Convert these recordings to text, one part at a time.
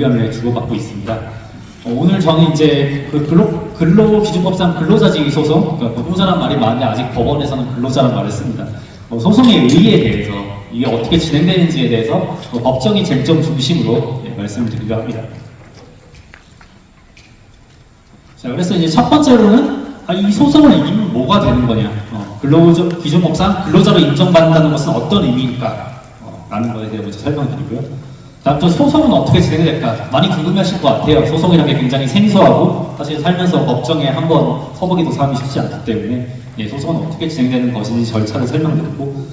의견을 주고받고 있습니다. 오늘 저는 이제 그 근로기준법상 근로자직위 소송, 그러니까 노동자란 말이 많은데 아직 법원에서는 근로자란 말을 씁니다. 소송의 의의에 대해서 이게 어떻게 진행되는지에 대해서 법정의 쟁점 중심으로 말씀을 드리려 합니다. 자, 그래서 이제 첫 번째로는 이 소송을 이기면 뭐가 되는 거냐, 근로기준법상 근로자로 인정받는다는 것은 어떤 의미일까 라는 것에 대해 먼저 설명드리고요. 다음 또 소송은 어떻게 진행될까 많이 궁금해하실 것 같아요. 소송이라는 게 굉장히 생소하고 사실 살면서 법정에 한번 서보기도 사람이 쉽지 않기 때문에 소송은 어떻게 진행되는 것인지 절차를 설명드리고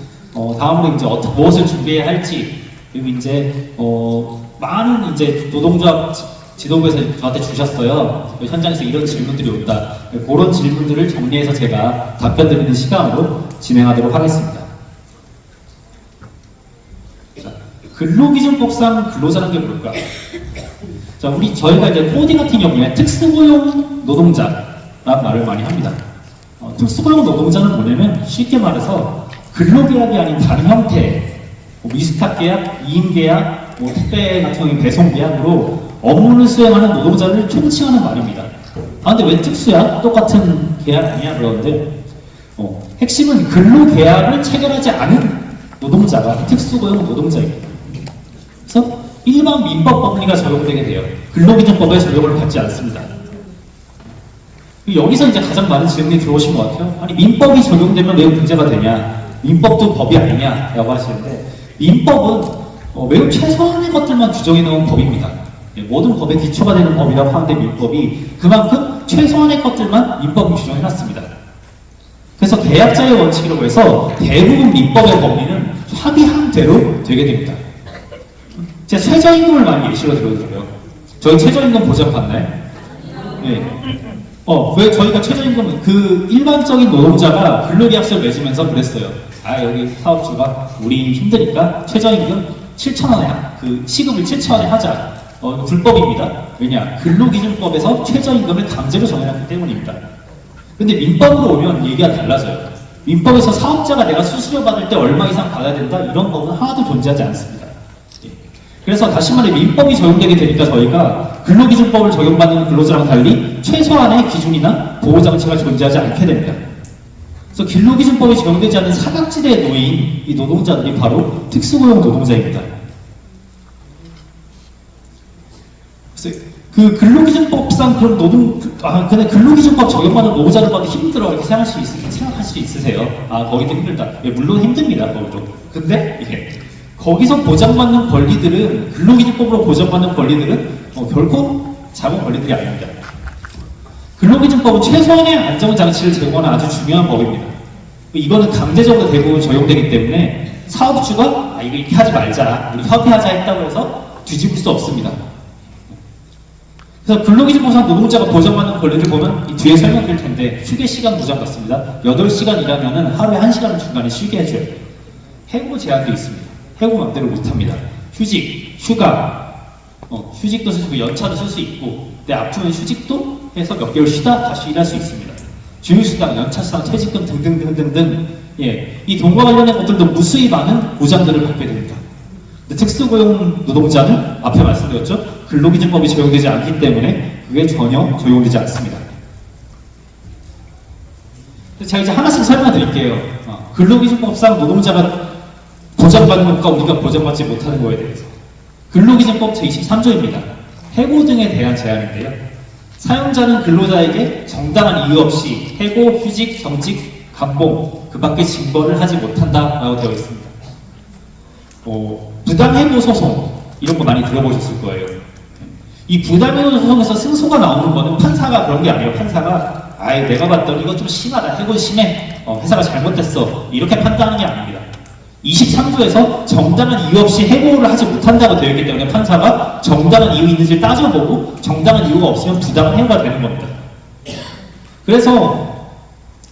다음으로 이제 무엇을 준비해야 할지, 그리고 이제 많은 이제 노동조합 지도부에서 저한테 주셨어요. 현장에서 이런 질문들이 온다. 그런 질문들을 정리해서 제가 답변 드리는 시간으로 진행하도록 하겠습니다. 근로기준법상 근로자라는 게 뭘까? 자, 저희가 이제 코디 같은 경우에 특수고용 노동자라는 말을 많이 합니다. 특수고용 노동자는 뭐냐면 쉽게 말해서 근로계약이 아닌 다른 형태, 미스탁계약, 이임계약, 택배 같은 경우에 배송계약으로 업무를 수행하는 노동자를 총칭하는 말입니다. 근데 왜 특수야? 똑같은 계약 아니야? 그런데 핵심은 근로계약을 체결하지 않은 노동자가 특수고용 노동자입니다. 그래서 일반 민법법리가 적용되게 돼요. 근로기준법에 적용을 받지 않습니다. 여기서 이제 가장 많은 질문이 들어오신 것 같아요. 아니, 민법이 적용되면 왜 문제가 되냐? 민법도 법이 아니냐? 라고 하시는데, 민법은 매우 최소한의 것들만 규정해 놓은 법입니다. 모든 법의 기초가 되는 법이라고 하는데 민법이 그만큼 최소한의 것들만 민법이 규정해 놨습니다. 그래서 계약자의 원칙이라고 해서 대부분 민법의 법리는 합의한 대로 되게 됩니다. 제가 최저임금을 많이 예시로 들어드려요. 저희 최저임금 보장 받나요? 네. 왜 저희가 최저임금은 일반적인 노동자가 근로계약서를 맺으면서 그랬어요. 여기 사업주가 우리 힘드니까 최저임금 7,000원에 시급을 7,000원에 하자. 불법입니다. 왜냐? 근로기준법에서 최저임금을 강제로 정해놨기 때문입니다. 근데 민법으로 오면 얘기가 달라져요. 민법에서 사업자가 내가 수수료 받을 때 얼마 이상 받아야 된다, 이런 법은 하나도 존재하지 않습니다. 그래서 다시 말해 민법이 적용되게 되니까 저희가 근로기준법을 적용받는 근로자랑 달리 최소한의 기준이나 보호장치가 존재하지 않게 됩니다. 그래서 근로기준법이 적용되지 않는 사각지대에 놓인 이 노동자들이 바로 특수고용 노동자입니다. 그래서 근로기준법상 그런 근데 근로기준법 적용받는 노동자를 봐도 힘들어 이렇게 생각할 수 있으세요. 거기도 힘들다. 물론 힘듭니다. 거기도. 근데 거기서 보장받는 권리들은, 근로기준법으로 보장받는 권리들은 결코 작은 권리들이 아닙니다. 근로기준법은 최소한의 안정장치를 제공하는 아주 중요한 법입니다. 이거는 강제적으로 대부분 적용되기 때문에 사업주가 이거 이렇게 하지 말자, 우리 협의하자 했다고 해서 뒤집을 수 없습니다. 그래서 근로기준법상 노동자가 보장받는 권리를 보면 이 뒤에 설명드릴 텐데, 휴게 시간 보장 받습니다. 8시간 일하면 하루에 1시간을 중간에 쉬게 해줘요. 해고 제한도 있습니다. 해고 맘대로 못합니다. 휴직, 휴가, 휴직도 쓸 수 있고 연차도 쓸 수 있고, 내 아프면 휴직도 해서 몇 개월 쉬다 다시 일할 수 있습니다. 주휴수당, 연차수당, 퇴직금 등등등등등, 이 돈과 관련된 것들도 무수히 많은 보장들을 받게 됩니다. 근데 특수고용 노동자는 앞에 말씀드렸죠? 근로기준법이 적용되지 않기 때문에 그게 전혀 적용되지 않습니다. 제가 이제 하나씩 설명드릴게요. 근로기준법상 노동자가 보장받는 것과 우리가 보장받지 못하는 거에 대해서. 근로기준법 제23조입니다. 해고 등에 대한 제한인데요. 사용자는 근로자에게 정당한 이유 없이 해고, 휴직, 경직, 감봉, 그 밖의 징벌을 하지 못한다라고 되어 있습니다. 부당해고 소송, 이런 거 많이 들어보셨을 거예요. 이 부당해고 소송에서 승소가 나오는 거는 판사가 그런 게 아니에요. 판사가 내가 봤더니 이거 좀 심하다, 해고는 심해, 회사가 잘못됐어, 이렇게 판단하는 게 아닙니다. 23조에서 정당한 이유 없이 해고를 하지 못한다고 되어 있기 때문에 판사가 정당한 이유 있는지를 따져보고 정당한 이유가 없으면 부당한 해고가 되는 겁니다. 그래서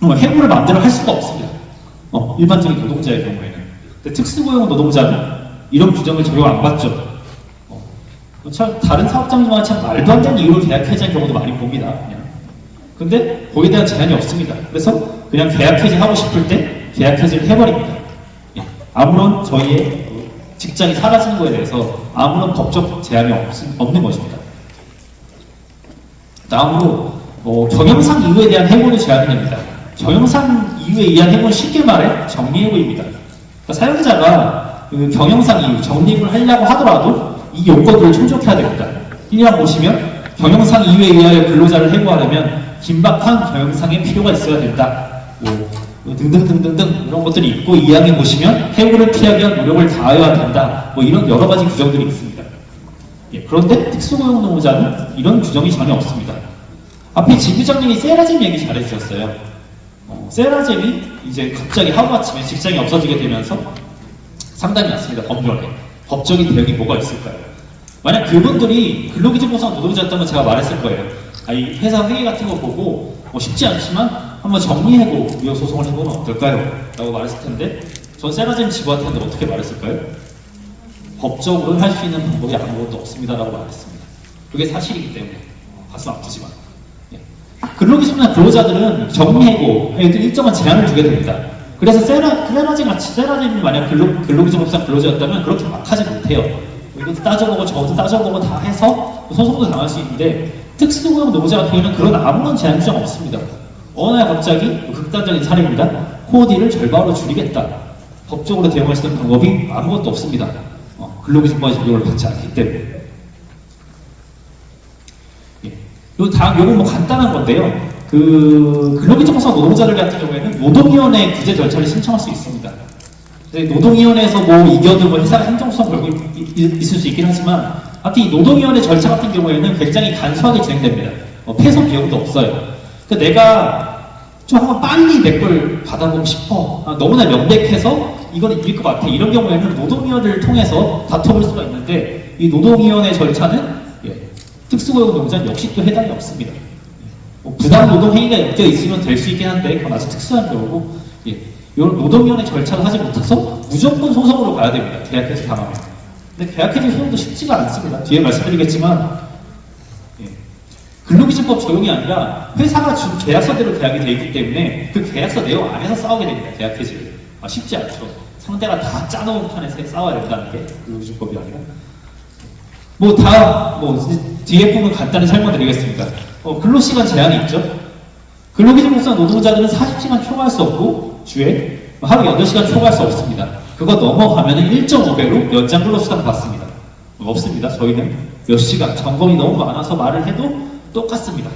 해고를 마음대로 할 수가 없습니다. 일반적인 노동자의 경우에는. 근데 특수고용 노동자는 이런 규정을 적용 안 받죠. 참 다른 사업장이지만 참 말도 안 되는 이유로 계약 해지한 경우도 많이 봅니다. 근데 거기에 대한 제한이 없습니다. 그래서 그냥 계약 해지하고 싶을 때 계약 해지를 해버립니다. 아무런 저희의 직장이 사라지는 거에 대해서 아무런 법적 제한이 없는 것입니다. 다음으로 경영상 이유에 대한 해고를 제한이 됩니다. 경영상 이유에 의한 해고는 쉽게 말해 정리해고입니다. 그러니까 사용자가 그 경영상 이유, 정리해고를 하려고 하더라도 이 요건들을 충족해야 됩니다. 1년 보시면 경영상 이유에 의하여 근로자를 해고하려면 긴박한 경영상의 필요가 있어야 된다. 등등등등등 이런 것들이 있고 2항에 보시면 해고를 피하기 위한 노력을 다해야 된다. 이런 여러 가지 규정들이 있습니다. 그런데 특수고용 노무자는 이런 규정이 전혀 없습니다. 앞에 진 부장님이 세라젬 얘기 잘해주셨어요. 세라젬이 이제 갑자기 하루아침에 직장이 없어지게 되면서 상담이 왔습니다. 법률에. 법적인 대응이 뭐가 있을까요? 만약 그분들이 근로기준법상 노동자였다면 제가 말했을 거예요. 이 회사 회의 같은 거 보고 쉽지 않지만 한번 정리해고 위헌 소송을 해보면 어떨까요? 라고 말했을 텐데 전 세라젬 직원한테 어떻게 말했을까요? 법적으로 할 수 있는 방법이 아무것도 없습니다 라고 말했습니다. 그게 사실이기 때문에 가슴 아프지만 근로기준이나 근로자들은 정리해고에 일정한 제한을 두게 됩니다. 그래서 세라젬이 만약 근로기준법상 근로자였다면 그렇게 막 하지 못해요. 이것도 따져보고 저것도 따져보고 다 해서 소송도 당할 수 있는데 특수고용 노무자 같은 경우는 그런 아무런 제한 규정 없습니다. 어느 날 갑자기 극단적인 사례입니다. 코어디를 절반으로 줄이겠다. 법적으로 대응할 수 있는 방법이 아무것도 없습니다. 근로기준법의 적용을 받지 않기 때문에. 요건 간단한 건데요. 근로기준법상 노동자들 같은 경우에는 노동위원회 구제 절차를 신청할 수 있습니다. 노동위원회에서 이겨도 회사가 행정소송 걸고 있을 수 있긴 하지만 하여튼 이 노동위원회 절차 같은 경우에는 굉장히 간소하게 진행됩니다. 패소 비용도 없어요. 그러니까 내가 좀 한번 빨리 내 걸 받아보고 싶어. 너무나 명백해서 이거는 이길 것 같아. 이런 경우에는 노동위원회를 통해서 다퉈볼 수가 있는데 이 노동위원회 절차는 특수고용 노동자는 역시 또 해당이 없습니다. 부당 노동 행위가 엮여 있으면 될 수 있긴 한데 그건 아주 특수한 경우고 이런 노동위원회 절차를 하지 못해서 무조건 소송으로 가야 됩니다. 계약해지 당하면. 근데 계약해지 소송도 쉽지가 않습니다. 뒤에 말씀드리겠지만 근로기준법 적용이 아니라 회사가 준 계약서대로 계약이 되어 있기 때문에 그 계약서 내용 안에서 싸우게 됩니다. 계약해지를. 쉽지 않죠. 상대가 다 짜놓은 판에서 싸워야 된다는 게 근로기준법이 아니라. 뒤에 부분 간단히 설명드리겠습니다. 근로시간 제한이 있죠. 근로기준법상 노동자들은 40시간 초과할 수 없고 주에 하루 8시간 초과할 수 없습니다. 그거 넘어가면 1.5배로 연장 근로수당 받습니다. 없습니다. 저희는 몇 시간, 점검이 너무 많아서 말을 해도 똑같습니다.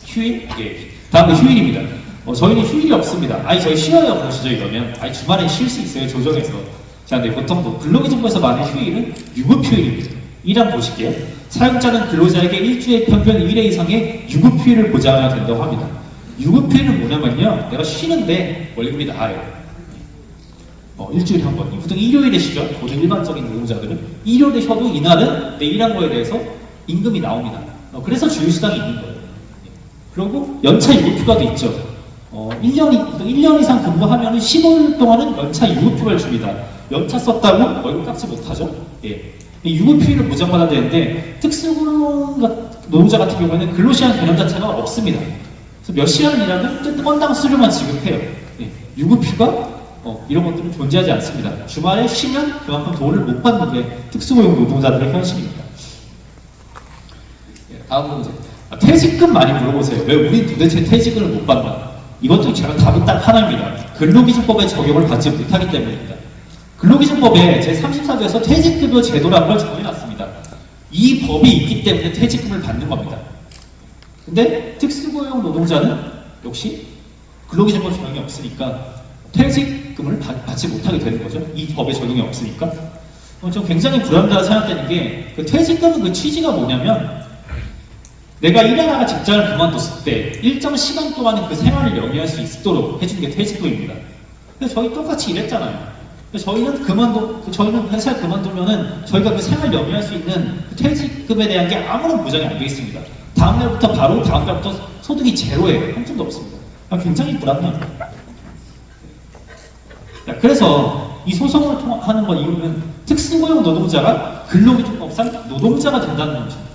휴일? 다음은 휴일입니다. 저희는 휴일이 없습니다. 저희 쉬어요 그러시죠 이러면. 주말에 쉴 수 있어요 조정해서. 자, 근데 보통 근로기준법에서 말하는 휴일은 유급휴일입니다. 1항 보실게요. 사용자는 근로자에게 일주일 평균 1회 이상의 유급휴일을 보장해야 된다고 합니다. 유급휴일은 뭐냐면요, 내가 쉬는데 월급이 나와요. 일주일에 한 번. 보통 일요일에 쉬죠. 모든 일반적인 노동자들은 일요일에 쉬어도 이날은 내 일한 거에 대해서 임금이 나옵니다. 그래서 주휴수당이 있는 거예요. 그리고 연차 유급휴가도 있죠. 1년 이상 근무하면 15일 동안은 연차 유급휴가를 줍니다. 연차 썼다고 월급 깎지 못하죠. 유급휴일을 보장받아야 되는데 특수고용 노동자 같은 경우에는 근로시간 개념 자체가 없습니다. 그래서 몇 시간을 일하면 건당 수료만 지급해요. 유급휴가 이런 것들은 존재하지 않습니다. 주말에 쉬면 그만큼 돈을 못 받는 게 특수고용 노동자들의 현실입니다. 다음 문제. 퇴직금 많이 물어보세요. 왜 우리 도대체 퇴직금을 못 받나? 이것도 제가 답은 딱 하나입니다. 근로기준법의 적용을 받지 못하기 때문입니다. 근로기준법에 제34조에서 퇴직급여 제도라는 걸 정해놨습니다. 이 법이 있기 때문에 퇴직금을 받는 겁니다. 근데 특수고용 노동자는 역시 근로기준법 적용이 없으니까 퇴직금을 받지 못하게 되는 거죠. 이 법의 적용이 없으니까. 좀 굉장히 불안하다고 생각되는 게 그 퇴직금은 그 취지가 뭐냐면 내가 일하다가 직장을 그만뒀을 때 일정 시간 동안은 그 생활을 영위할 수 있도록 해주는 게 퇴직금입니다. 근데 저희 똑같이 일했잖아요. 저희는 회사를 그만두면은 저희가 그 생활 영위할 수 있는 그 퇴직금에 대한 게 아무런 보장이 안 되어 있습니다. 다음 달부터 소득이 제로예요. 한 푼도 없습니다. 굉장히 불안해요. 그래서 이 소송을 하는 건 이유는 특수고용 노동자가 근로기준법상 노동자가 된다는 문제입니다.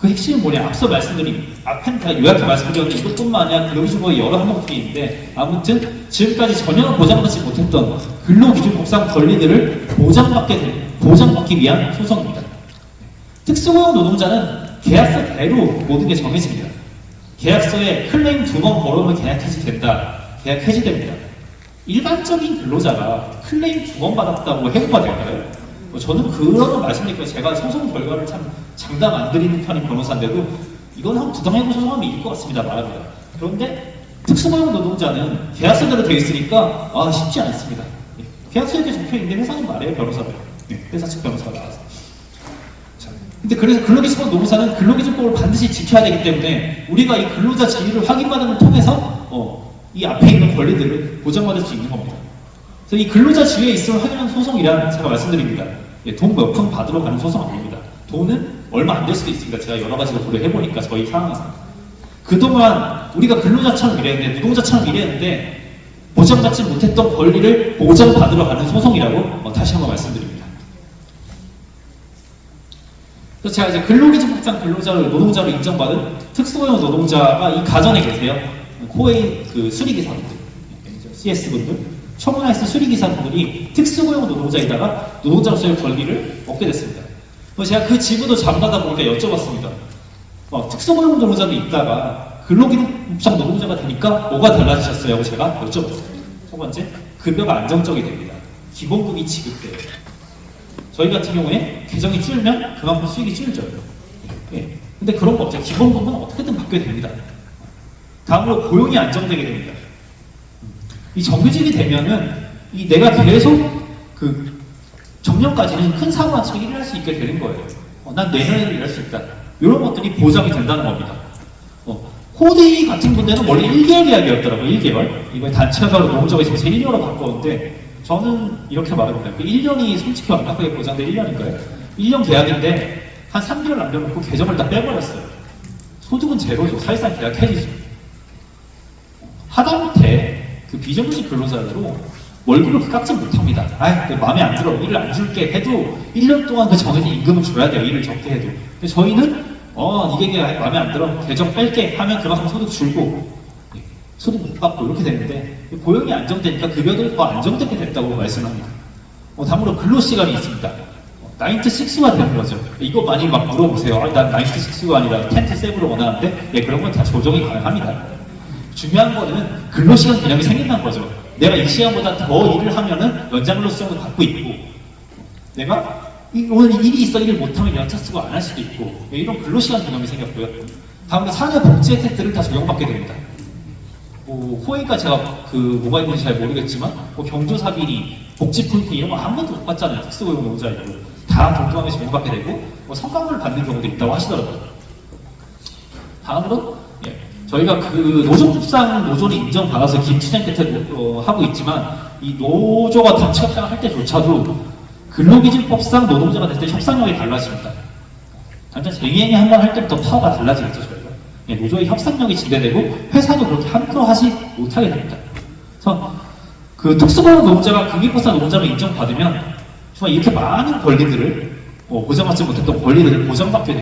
그 핵심은 뭐냐? 앞서 말씀드린, 앞엔 다 요약해 말씀드렸는데 이것뿐만 아니라 근로기준법의 여러 항목들이 있는데, 아무튼 지금까지 전혀 보장받지 못했던 근로기준법상 권리들을 보장받기 위한 소송입니다. 특수고용 노동자는 계약서대로 모든 게 정해집니다. 계약서에 클레임 2번 걸어오면 계약 해지된다. 계약 해지됩니다. 일반적인 근로자가 클레임 2번 받았다고 해고가 될까요? 저는 그런 말씀드리니까 제가 소송 결과를 참 장담 안 드리는 편인 변호사인데도 이건 한 부당해고 소송하면 이길 것 같습니다. 말합니다. 그런데 특수고용 노동자는 계약서대로 되어 있으니까 쉽지 않습니다. 계약서에 이렇게 적혀있는데 회사는 말해요. 변호사들. 회사 측 변호사가 나와서. 근데 그래서 근로기준법 노무사는 근로기준법을 반드시 지켜야 되기 때문에 우리가 이 근로자 지위를 확인받는 걸 통해서 이 앞에 있는 권리들을 보장받을 수 있는 겁니다. 그래서 이 근로자 지위에 있음을 확인하는 소송이란 제가 말씀드립니다. 돈 몇 푼 받으러 가는 소송 아닙니다. 돈은 얼마 안 될 수도 있습니다. 제가 여러 가지로 고려해보니까 저희 상황은. 그동안 우리가 근로자처럼 일했는데, 노동자처럼 일했는데 보장받지 못했던 권리를 보장받으러 가는 소송이라고 다시 한번 말씀드립니다. 그래서 제가 이제 근로기준법상 근로자를 노동자로 인정받은 특수고용 노동자가 이 가정에 계세요. 코웨이 그 수리기사분들, CS분들, 청문회에서 수리기사분들이 특수고용 노동자이다가 노동자로서의 권리를 얻게 됐습니다. 그래서 제가 그 지부도 잠가다 보니까 여쭤봤습니다. 특수고용 노동자도 있다가 근로기준법상 노동자가 되니까 뭐가 달라지셨어요? 하고 제가 여쭤봤어요. 첫 번째, 급여가 안정적이 됩니다. 기본급이 지급돼요. 저희 같은 경우에 계정이 줄면 그만큼 수익이 줄죠. 근데 그런 거 없죠. 기본급은 어떻게든 받게 됩니다. 다음으로 고용이 안정되게 됩니다. 이 정규직이 되면은 내가 계속 그 정년까지는 큰 사고 안 치고 일을 할 수 있게 되는 거예요. 난 내년에도 일할 수 있다. 이런 것들이 보장이 된다는 겁니다. 코데이 같은 분들은 원래 1개월 계약이었더라고요. 1개월. 이번에 단체가로 노동자가 있어서 1년으로 바꿨는데 저는 이렇게 말합니다. 1년이 솔직히 완벽하게 보장된 1년인가요? 1년 계약인데 한 3개월 남겨놓고 계정을 다 빼버렸어요. 소득은 제로죠. 사실상 계약 해지죠. 하다못해 그 비정규직 근로자로 월급을 깎지 못합니다. 마음에 안 들어. 일을 안 줄게 해도 1년 동안 그 정해진 임금을 줘야 돼요. 일을 적게 해도. 근데 저희는 이게 마음에 안 들어. 계정 뺄게 하면 그만큼 소득 줄고 소득 못 받고 이렇게 되는데 고용이 안정되니까 급여도 더 안정되게 됐다고 말씀합니다. 다음으로 근로시간이 있습니다. 9to6가 되는 거죠. 이거 많이 막 물어보세요. 난 9to6가 아니라 10to7을 원하는데 그런 건 다 조정이 가능합니다. 중요한 거는 근로시간 개념이 생긴다는 거죠. 내가 이 시간보다 더 일을 하면은 연장근로수당도 받고 있고 내가 오늘 일이 있어 일을 못하면 연차 쓰고 안 할 수도 있고 이런 근로시간 개념이 생겼고요. 다음으로 사회복지 혜택들을 다 적용받게 됩니다. 코웨이가 제가 뭐가 있는지 잘 모르겠지만 경조사비리, 복지포인트 이런 거 한 번도 못 받잖아요. 특수고용 노동자이고 다 동등하게 적용받게 되고 성과급을 받는 경우도 있다고 하시더라고요. 다음으로 저희가 그 노조법상 노조를 인정받아서 김치장 대책 하고 있지만 이 노조가 단체 협상을 할 때조차도 근로기준법상 노동자가 됐을 때 협상력이 달라집니다. 당장 쟁행이 한 번 할 때부터 파워가 달라지겠죠. 저희가 노조의 협상력이 증대되고 회사도 그렇게 함부로 하지 못하게 됩니다. 그래서 그 특수고용 노동자가 근로기준법상 노동자로 인정받으면 정말 이렇게 많은 권리들을 보장받지 못했던 권리들을 보장받게 됩니다.